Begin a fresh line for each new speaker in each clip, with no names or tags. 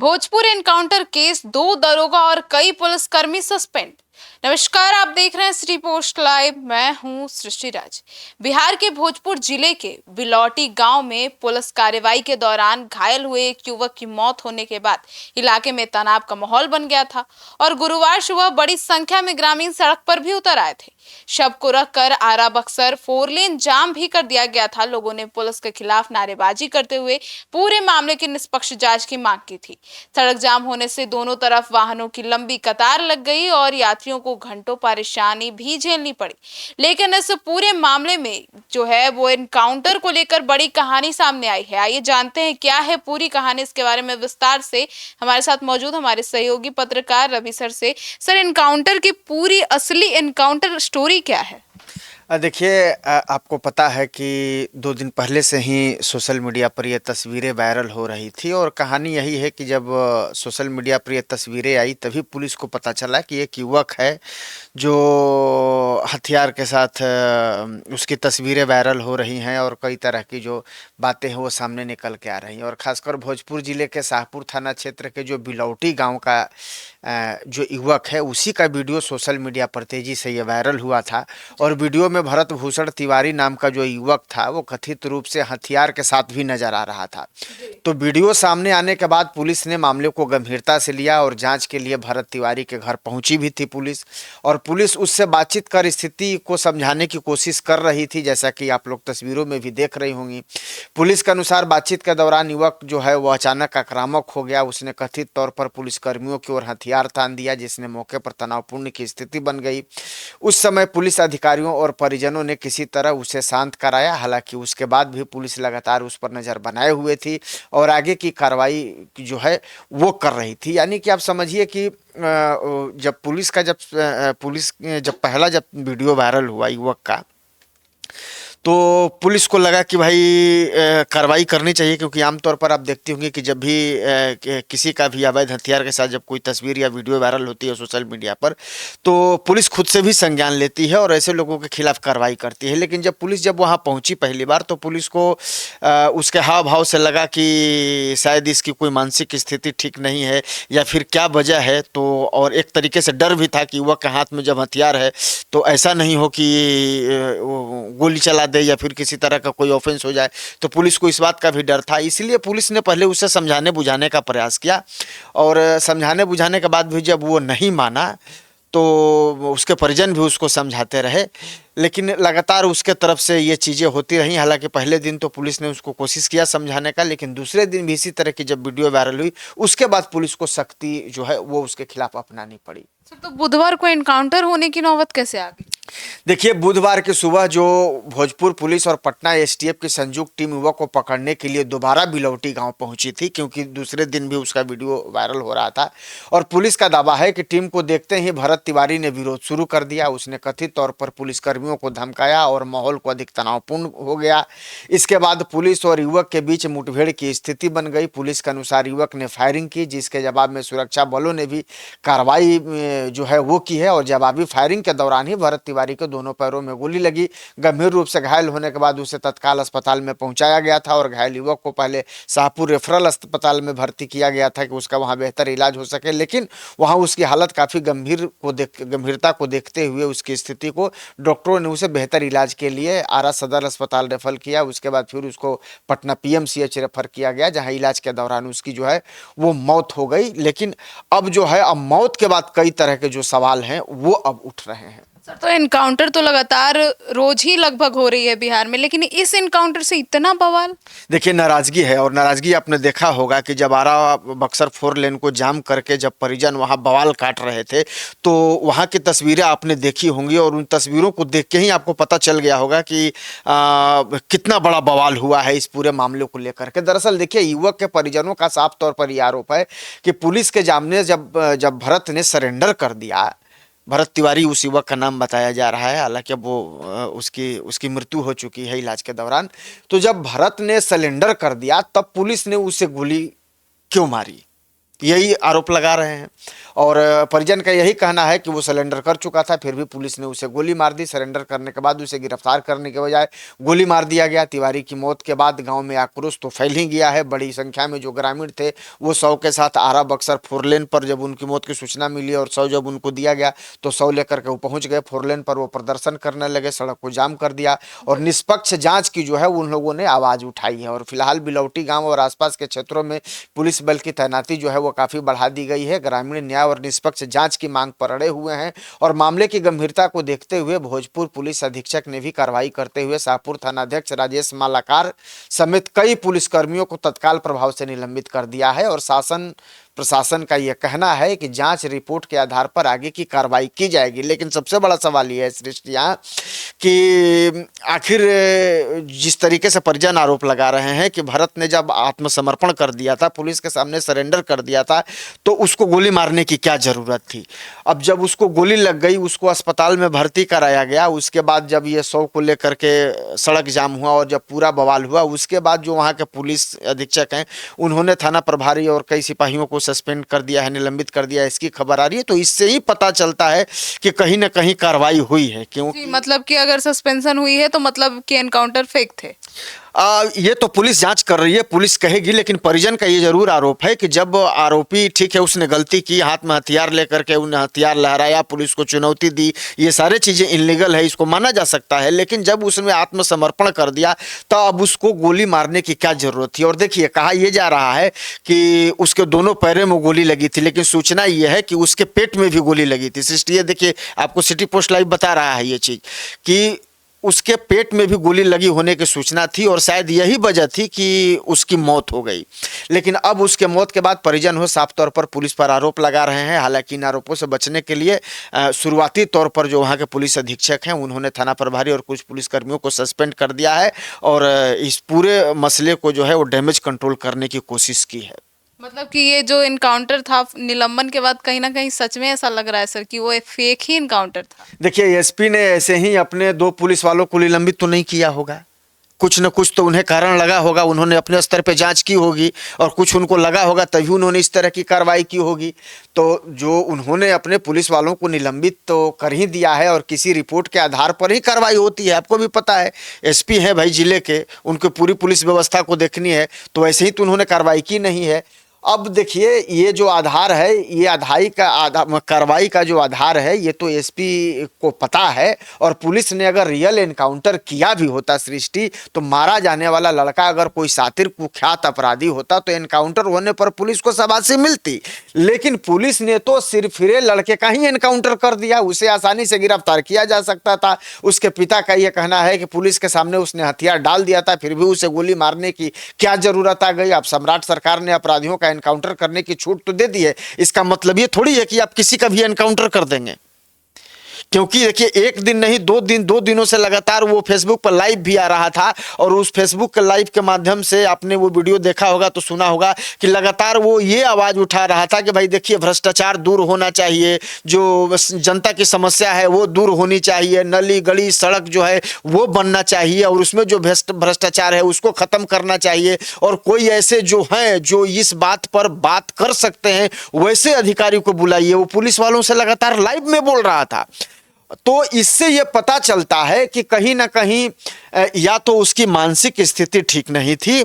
Bhojpur encounter case, 2 दरोगा और कई पुलिसकर्मी सस्पेंड। नमस्कार, आप देख रहे हैं सिटी पोस्ट लाइव। मैं हूं सृष्टि राज। बिहार के भोजपुर जिले के बिलौटी गांव में पुलिस कार्रवाई के दौरान घायल हुए एक युवक की मौत होने के बाद इलाके में तनाव का माहौल बन गया था और गुरुवार सुबह बड़ी संख्या में ग्रामीण सड़क पर भी उतर आए थे। शव को रखकर आरा बक्सर 4 लेन जाम भी कर दिया गया था। लोगों ने पुलिस के खिलाफ नारेबाजी करते हुए पूरे मामले की निष्पक्ष जांच की मांग की थी। सड़क जाम होने से दोनों तरफ वाहनों की लंबी कतार लग गई और यात्रियों को घंटों परेशानी भी झेलनी पड़ी। लेकिन इस पूरे मामले में जो है वो एनकाउंटर को लेकर बड़ी कहानी सामने आई है। आइए जानते हैं क्या है पूरी कहानी। इसके बारे में विस्तार से हमारे साथ मौजूद हमारे सहयोगी पत्रकार रवि सर से। सर, एनकाउंटर की पूरी असली एनकाउंटर स्टोरी क्या है?
देखिए, आपको पता है कि 2 दिन पहले से ही सोशल मीडिया पर ये तस्वीरें वायरल हो रही थी और कहानी यही है कि जब सोशल मीडिया पर ये तस्वीरें आई तभी पुलिस को पता चला कि एक युवक है जो हथियार के साथ उसकी तस्वीरें वायरल हो रही हैं और कई तरह की जो बातें हैं वो सामने निकल के आ रही हैं। और ख़ासकर भोजपुर ज़िले के शाहपुर थाना क्षेत्र के जो बिलौटी गांव का जो युवक है उसी का वीडियो सोशल मीडिया पर तेज़ी से ये वायरल हुआ था। और वीडियो में भरत भूषण तिवारी नाम का जो युवक था वो कथित रूप से हथियार के साथ भी नजर आ रहा था। तो वीडियो सामने आने के बाद पुलिस ने मामले को गंभीरता से लिया और जांच के लिए भरत तिवारी के घर पहुंची भी थी पुलिस। और पुलिस उससे बातचीत कर स्थिति को समझाने की कोशिश कर रही थी, जैसा कि आप लोग तस्वीरों में भी देख रही होंगी। पुलिस के अनुसार बातचीत के दौरान युवक जो है वो अचानक आक्रामक हो गया। उसने कथित तौर पर पुलिसकर्मियों की ओर हथियार तान दिया, जिसने मौके पर तनावपूर्ण की स्थिति बन गई। उस समय पुलिस अधिकारियों और परिजनों ने किसी तरह उसे शांत कराया। हालांकि उसके बाद भी पुलिस लगातार उस पर नज़र बनाए हुए थी और आगे की कार्रवाई जो है वो कर रही थी। यानी कि आप समझिए कि जब पुलिस जब पहला वीडियो वायरल हुआ युवक का, तो पुलिस को लगा कि भाई कार्रवाई करनी चाहिए, क्योंकि आमतौर पर आप देखते होंगे कि जब भी किसी का भी अवैध हथियार के साथ जब कोई तस्वीर या वीडियो वायरल होती है सोशल मीडिया पर, तो पुलिस खुद से भी संज्ञान लेती है और ऐसे लोगों के खिलाफ कार्रवाई करती है। लेकिन जब पुलिस वहाँ पहुँची पहली बार, तो पुलिस को उसके हाव भाव से लगा कि शायद इसकी कोई मानसिक स्थिति ठीक नहीं है या फिर क्या वजह है। तो और एक तरीके से डर भी था कि युवक के हाथ में जब हथियार है तो ऐसा नहीं हो कि गोली चला दे या फिर किसी तरह का कोई ऑफेंस हो जाए। तो पुलिस को इस बात का भी डर था, इसलिए पुलिस ने पहले उसे समझाने बुझाने का प्रयास किया। और समझाने बुझाने के बाद भी जब वो नहीं माना तो उसके परिजन भी उसको समझाते रहे, लेकिन लगातार उसके तरफ से ये चीज़ें होती रहीं। हालांकि पहले दिन तो पुलिस ने उसको कोशिश किया समझाने का, लेकिन दूसरे दिन भी इसी तरह की जब वीडियो वायरल हुई उसके बाद पुलिस को सख्ती जो है वो उसके खिलाफ अपनानी पड़ी।
तो बुधवार को एनकाउंटर होने की नौबत कैसे आ गई?
देखिए, बुधवार की सुबह जो भोजपुर पुलिस और पटना एसटीएफ की संयुक्त टीम युवक को पकड़ने के लिए दोबारा बिलौटी गांव पहुंची थी, क्योंकि दूसरे दिन भी उसका वीडियो वायरल हो रहा था। और पुलिस का दावा है कि टीम को देखते ही भरत तिवारी ने विरोध शुरू कर दिया। उसने कथित तौर पर पुलिसकर्मियों को धमकाया और माहौल को अधिक तनावपूर्ण हो गया। इसके बाद पुलिस और युवक के बीच मुठभेड़ की स्थिति बन गई। पुलिस के अनुसार युवक ने फायरिंग की, जिसके जवाब में सुरक्षा बलों ने भी कार्रवाई जो है वो की है। और जवाबी फायरिंग के दौरान ही भरत तिवारी के दोनों पैरों में गोली लगी। गंभीर रूप से घायल होने के बाद उसे तत्काल अस्पताल में पहुंचाया गया था और घायल युवक को पहले शाहपुर रेफरल अस्पताल में भर्ती किया गया था कि उसका वहां बेहतर इलाज हो सके, लेकिन वहां उसकी हालत काफ़ी गंभीरता को देखते हुए उसकी स्थिति को डॉक्टरों ने उसे बेहतर इलाज के लिए आरा सदर अस्पताल रेफर किया। उसके बाद फिर उसको पटना पीएमसीएच रेफर किया गया, जहाँ इलाज के दौरान उसकी जो है वो मौत हो गई। लेकिन अब जो है अब मौत के बाद कई तरह के जो सवाल हैं वो अब उठ रहे हैं।
सर, तो एनकाउंटर तो लगातार रोज ही लगभग हो रही है बिहार में, लेकिन इस एनकाउंटर से इतना बवाल।
देखिए, नाराजगी है और नाराजगी आपने देखा होगा कि जब आरा बक्सर 4 लेन को जाम करके जब परिजन वहां बवाल काट रहे थे, तो वहां की तस्वीरें आपने देखी होंगी और उन तस्वीरों को देख के ही आपको पता चल गया होगा कि कितना बड़ा बवाल हुआ है इस पूरे मामले को लेकर के। दरअसल देखिए, युवक के परिजनों का साफ तौर पर यह आरोप है कि पुलिस के सामने जब भरत ने सरेंडर कर दिया, भरत तिवारी उस युवक का नाम बताया जा रहा है, हालांकि अब वो उसकी मृत्यु हो चुकी है इलाज के दौरान। तो जब भरत ने सरेंडर कर दिया तब पुलिस ने उसे गोली क्यों मारी, यही आरोप लगा रहे हैं। और परिजन का यही कहना है कि वो सरेंडर कर चुका था, फिर भी पुलिस ने उसे गोली मार दी। सरेंडर करने के बाद उसे गिरफ्तार करने के बजाय गोली मार दिया गया। तिवारी की मौत के बाद गांव में आक्रोश तो फैल ही गया है। बड़ी संख्या में जो ग्रामीण थे वो शव के साथ आरा बक्सर फोरलेन पर जब उनकी मौत की सूचना मिली और शव जब उनको दिया गया तो शव लेकर के वो पहुंच गए। फोरलेन पर वो प्रदर्शन करने लगे, सड़क को जाम कर दिया और निष्पक्ष जांच की जो है उन लोगों ने आवाज उठाई है। और फिलहाल बिलौटी गांव और आसपास के क्षेत्रों में पुलिस बल की तैनाती जो है वो काफी बढ़ा दी गई है। ग्रामीण न्याय और निष्पक्ष जांच की मांग पर अड़े हुए हैं और मामले की गंभीरता को देखते हुए भोजपुर पुलिस अधीक्षक ने भी कार्रवाई करते हुए शाहपुर थानाध्यक्ष राजेश मालाकार समेत कई पुलिसकर्मियों को तत्काल प्रभाव से निलंबित कर दिया है। और शासन प्रशासन का यह कहना है कि जांच रिपोर्ट के आधार पर आगे की कार्रवाई की जाएगी। लेकिन सबसे बड़ा सवाल यह है सृष्टि यहाँ कि आखिर जिस तरीके से परिजन आरोप लगा रहे हैं कि भरत ने जब आत्मसमर्पण कर दिया था, पुलिस के सामने सरेंडर कर दिया था, तो उसको गोली मारने की क्या जरूरत थी। अब जब उसको गोली लग गई, उसको अस्पताल में भर्ती कराया गया, उसके बाद जब ये शव को लेकर के सड़क जाम हुआ और जब पूरा बवाल हुआ, उसके बाद जो वहाँ के पुलिस अधीक्षक हैं उन्होंने थाना प्रभारी और कई सिपाहियों को सस्पेंड कर दिया है, निलंबित कर दिया है, इसकी खबर आ रही है। तो इससे ही पता चलता है कि कहीं ना कहीं कार्रवाई हुई है। क्योंकि
मतलब कि अगर सस्पेंशन हुई है तो मतलब कि एनकाउंटर फेक थे।
ये तो पुलिस जांच कर रही है, पुलिस कहेगी। लेकिन परिजन का ये जरूर आरोप है कि जब आरोपी, ठीक है, उसने गलती की, हाथ में हथियार लेकर के उन्हें हथियार लहराया, पुलिस को चुनौती दी, ये सारे चीजें इनलीगल है, इसको माना जा सकता है। लेकिन जब उसने आत्मसमर्पण कर दिया तो अब उसको गोली मारने की क्या जरूरत थी। और देखिए, कहा यह जा रहा है कि उसके दोनों पैरों में गोली लगी थी, लेकिन सूचना यह है कि उसके पेट में भी गोली लगी थी। इसलिए देखिए, आपको सिटी पोस्ट लाइव बता रहा है ये चीज कि उसके पेट में भी गोली लगी होने की सूचना थी और शायद यही वजह थी कि उसकी मौत हो गई। लेकिन अब उसके मौत के बाद परिजन हो साफ तौर पर पुलिस पर आरोप लगा रहे हैं। हालांकि इन आरोपों से बचने के लिए शुरुआती तौर पर जो वहाँ के पुलिस अधीक्षक हैं उन्होंने थाना प्रभारी और कुछ पुलिसकर्मियों को सस्पेंड कर दिया है और इस पूरे मसले को जो है वो डैमेज कंट्रोल करने की कोशिश की है।
मतलब कि ये जो इनकाउंटर था निलंबन के बाद कहीं ना कहीं सच में ऐसा लग रहा है सर कि वो एक फेक ही इनकाउंटर था।
देखिए, एसपी ने ऐसे ही अपने 2 पुलिस वालों को निलंबित तो नहीं किया होगा, कुछ न कुछ तो उन्हें कारण लगा होगा, उन्होंने अपने स्तर पे जांच की होगी और कुछ उनको लगा होगा तभी उन्होंने इस तरह की कार्रवाई की होगी। तो जो उन्होंने अपने पुलिस वालों को निलंबित तो कर ही दिया है और किसी रिपोर्ट के आधार पर ही कार्रवाई होती है। आपको भी पता है, एसपी हैं भाई जिले के, उनको पूरी पुलिस व्यवस्था को देखनी है, तो ऐसे ही तो उन्होंने कार्रवाई की नहीं है। अब देखिए, ये जो आधार है, ये आधाई का कार्रवाई का जो आधार है, ये तो एसपी को पता है। और पुलिस ने अगर रियल एनकाउंटर किया भी होता सृष्टि, तो मारा जाने वाला लड़का अगर कोई शातिर कुख्यात अपराधी होता तो एनकाउंटर होने पर पुलिस को शाबाशी मिलती। लेकिन पुलिस ने तो सिर्फ फिरे लड़के का ही एनकाउंटर कर दिया, उसे आसानी से गिरफ्तार किया जा सकता था। उसके पिता का यह कहना है कि पुलिस के सामने उसने हथियार डाल दिया था, फिर भी उसे गोली मारने की क्या जरूरत आ गई। अब सम्राट सरकार ने अपराधियों का एनकाउंटर करने की छूट तो दे दी है, इसका मतलब ये थोड़ी है कि आप किसी का भी एनकाउंटर कर देंगे। क्योंकि देखिए, एक दिन नहीं 2 दिनों से लगातार वो फेसबुक पर लाइव भी आ रहा था और उस फेसबुक के लाइव के माध्यम से आपने वो वीडियो देखा होगा तो सुना होगा कि लगातार वो ये आवाज उठा रहा था कि भाई देखिए, भ्रष्टाचार दूर होना चाहिए, जो जनता की समस्या है वो दूर होनी चाहिए, नली गली सड़क जो है वो बनना चाहिए और उसमें जो भ्रष्टाचार है उसको खत्म करना चाहिए। और कोई ऐसे जो हैं जो इस बात पर बात कर सकते हैं वैसे अधिकारी को बुलाइए। वो पुलिस वालों से लगातार लाइव में बोल रहा था। तो इससे यह पता चलता है कि कहीं ना कहीं या तो उसकी मानसिक स्थिति ठीक नहीं थी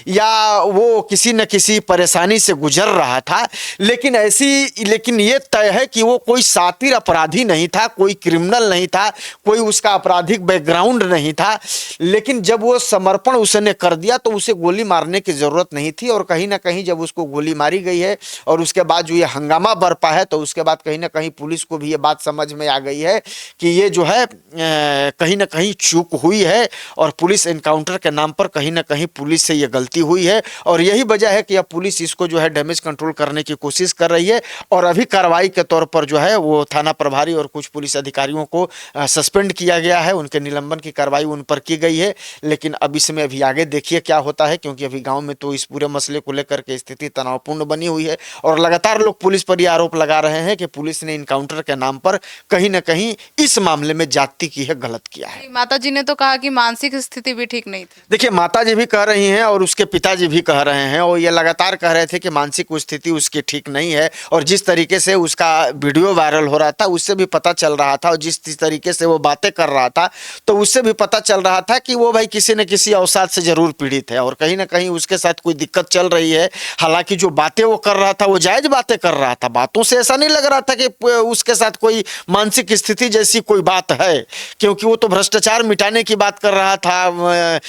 या वो किसी न किसी परेशानी से गुजर रहा था। लेकिन ये तय है कि वो कोई शातिर अपराधी नहीं था, कोई क्रिमिनल नहीं था, कोई उसका आपराधिक बैकग्राउंड नहीं था। लेकिन जब वो समर्पण उसने कर दिया तो उसे गोली मारने की जरूरत नहीं थी। और कहीं ना कहीं जब उसको गोली मारी गई है और उसके बाद जो ये हंगामा बरपा है, तो उसके बाद कहीं ना कहीं पुलिस को भी ये बात समझ में आ गई है कि ये जो है कहीं ना कहीं चूक हुई है और पुलिस एनकाउंटर के नाम पर कहीं ना कहीं पुलिस से ये गलती हुई है। और यही वजह है कि अब पुलिस इसको जो है डैमेज कंट्रोल करने की कोशिश कर रही है और अभी कार्रवाई के तौर पर जो है वो थाना प्रभारी और कुछ पुलिस अधिकारियों को सस्पेंड किया गया है, उनके निलंबन की कार्रवाई उन पर की गई है। लेकिन अब इसमें अभी आगे देखिए क्या होता है, क्योंकि अभी गाँव में तो इस पूरे मसले को लेकर के स्थिति तनावपूर्ण बनी हुई है और लगातार लोग पुलिस पर यह आरोप लगा रहे हैं कि पुलिस ने इनकाउंटर के नाम पर कहीं ना कहीं इस मामले में जाति की है, गलत किया है।
माता जी ने तो कहा कि मानसिक स्थिति भी ठीक नहीं थी।
देखिए, माताजी भी कह रही हैं और उसके पिताजी भी कह रहे हैं, और ये लगातार कह रहे थे कि मानसिक स्थिति उसकी ठीक नहीं है। और जिस तरीके से उसका वीडियो वायरल हो रहा था उससे भी पता चल रहा था, और जिस तरीके से वो बातें कर रहा था तो उससे भी पता चल रहा था कि वो भाई किसी न किसी अवसाद से जरूर पीड़ित है और कहीं ना कहीं उसके साथ कोई दिक्कत चल रही है। हालांकि जो बातें वो कर रहा था वो जायज बातें कर रहा था, बातों से ऐसा नहीं लग रहा था कि उसके साथ कोई मानसिक स्थिति जैसी कोई बात है, क्योंकि वो तो भ्रष्टाचार मिटाने की बात कर रहा था,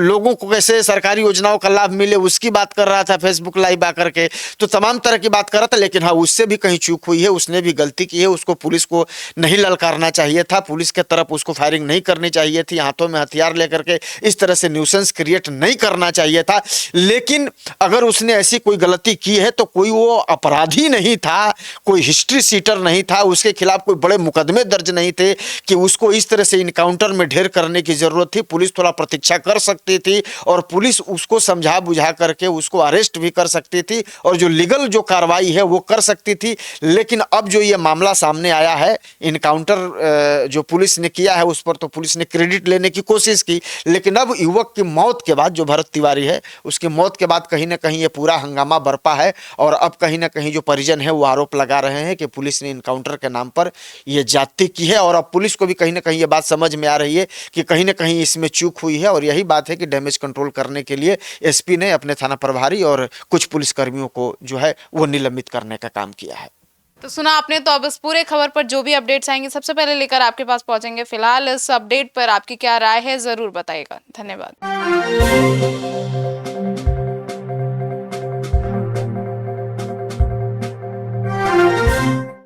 लोगों को कैसे सरकारी योजनाओं का लाभ मिले उसकी बात कर रहा था फेसबुक लाइव आकर के, तो तमाम तरह की बात कर रहा था। लेकिन हाँ, उससे भी कहीं चूक हुई है, उसने भी गलती की है, उसको पुलिस को नहीं ललकारना चाहिए था, पुलिस के तरफ उसको फायरिंग नहीं करनी चाहिए थी, हाथों में हथियार लेकर के इस तरह से न्यूसेंस क्रिएट नहीं करना चाहिए था। लेकिन अगर उसने ऐसी कोई गलती की है तो कोई वो अपराधी नहीं था, कोई हिस्ट्री सीटर नहीं था, उसके खिलाफ कोई बड़े मुकदमे दर्ज नहीं थे कि उसको इस तरह से इनकाउंटर में ढेर करने की जरूरत थी। पुलिस थोड़ा प्रतीक्षा कर सकती थी और पुलिस उसको समझा बुझा करके उसको अरेस्ट भी कर सकती थी और जो लीगल जो कार्रवाई है वो कर सकती थी। लेकिन अब जो ये मामला सामने आया है, इनकाउंटर जो पुलिस ने किया है उस पर तो पुलिस ने क्रेडिट लेने की कोशिश की, लेकिन अब युवक की मौत के बाद, जो भरत तिवारी है उसकी मौत के बाद कहीं ना कहीं ये पूरा हंगामा बरपा है और अब कहीं ना कहीं जो परिजन है वो आरोप लगा रहे हैं कि पुलिस ने इनकाउंटर के नाम पर ये जाति की है। और अब पुलिस को भी कहीं ना कहीं ये बात समझ में आ रही है कि कहीं ना कहीं इसमें चूक हुई है और यही बात है कि डैमेज कंट्रोल करने के लिए एसपी ने अपने थाना प्रभारी और कुछ पुलिसकर्मियों को जो है वो निलंबित करने का काम किया है।
तो सुना आपने, तो अब इस पूरे खबर पर जो भी अपडेट्स आएंगे सबसे पहले लेकर आपके पास पहुंचेंगे। फिलहाल इस अपडेट पर आपकी क्या राय है जरूर बताइएगा। धन्यवाद।